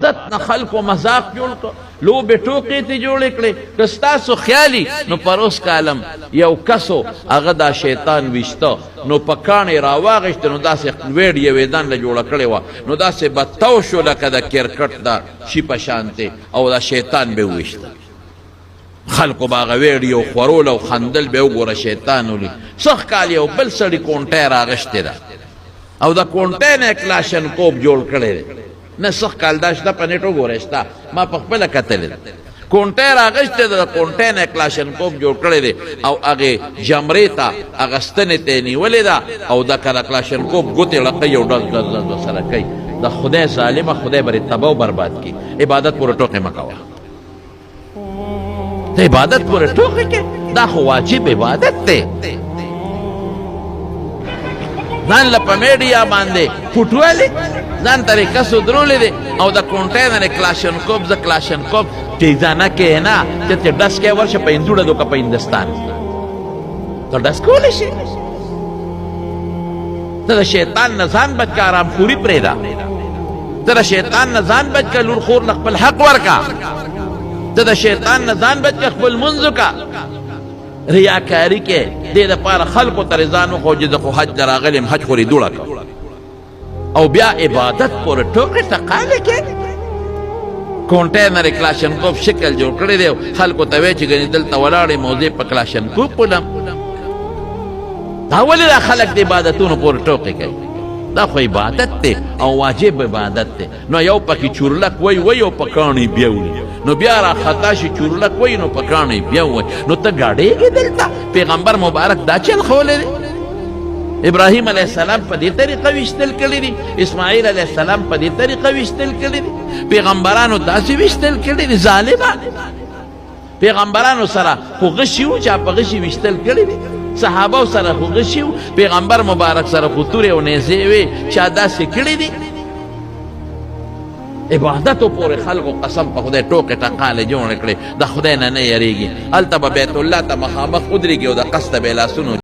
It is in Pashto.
دت نه خلکو مذاق جوړ کړ لوبې ټوکې ته جوړې کړې که ستاسو خیالي نو پر اوس کالم یو کسو هغه دا شیطان ویشته نو په کاڼې راواغېشته نو داسې ویډ یې ویدان له جوړه کړې وه نو داسې به تو شو لکه د کرکټ دا شي په شانتې او دا شیطان به وویشته خلکو به هغه ویډیو خورول او خندل به وګوره شیطان ولي سخ کال یو بل سړي کونټۍ راغښتې ده او د کونټۍ نه یې کلاشنکوپ جوړ کړی دی نه سخ کال دا شته په نیټ وګوره شته ما په خپله کتلې ده کونټۍ راغښتې ده د کونټۍ نه یې کلاشنکوپ جوړ کړی دی او هغې جمرې ته هغه ستنې ته یې نیولې ده او د کلاشنکوپ ګوتې لقۍ یو ډز ډز ډز سره کوي د خدای ظالمه خدای به تباه و برباد کړي عبادت پورې ټوکې مه کوه ته عبادت پورې ټوکې کې دا خو واجب عبادت دی ځان له په میډیا باندې فوټوالې ځان ته یې کسو درولې دی او د کونټۍ نه کلاشنکوپ زه کلاشنکوپ ټیزانه کې نه چې ته ډس کې ورشه په هندوړه دوکه په هندوستان ته ډس کولی شي ته د شیطان نه ځان بچ که ارامخوري پرېږده ته د شیطان نه ځان بچ که لور خور له خپل حق ورکه ته د شیطان نه ځان بچ که خپل منځ وکړه ریاکاري کې دې دپاره خلکو ته رضا نه خو چې زه خو حج ته راغلی یم حج خو دوړه کړه او بیا عبادت پورې ټوکې ټقالې کې کونټۍ نه کلاشنکوپ شکل جوړ کړی دی خلکو ته وایي چې ګنې دلته ولاړې موضوع په کلاشنکوپ ولم دا ولې دا خلک د عبادتونو پورې ټوکې کوي دا خو عبادت دی او واجب عبادت دی نو یو پکې چورلک وای وای او په کاڼې بیولي نو بیا را خطا شي چورلک وای نو په کاڼې بیا وای نو ته ګاډېږې دلته پیغمبر مبارک دا چل ښولی دی ابراهیم علیه السلام په دې طریقه ویشتل کړي دي اسماعیل علیه السلام په دې طریقه ویشتل کړي دي پیغمبرانو داسې ویشتل کړي دي ظالمان پیغمبرانو سره خو غشي وو چې په غشي ویشتل کړي دي صحابه سره خو غشي وو پیغمبر مبارک سره خو تورې او نیزې وې چا داسې کړي دي عبادتو پورې خلکو قسم په خدای ټوکې ټقالې جوړې کړې د خدای نه نه یریږي هلته به بیت الله ته مخامخ ودرېږي او د قصده به یې لاسونو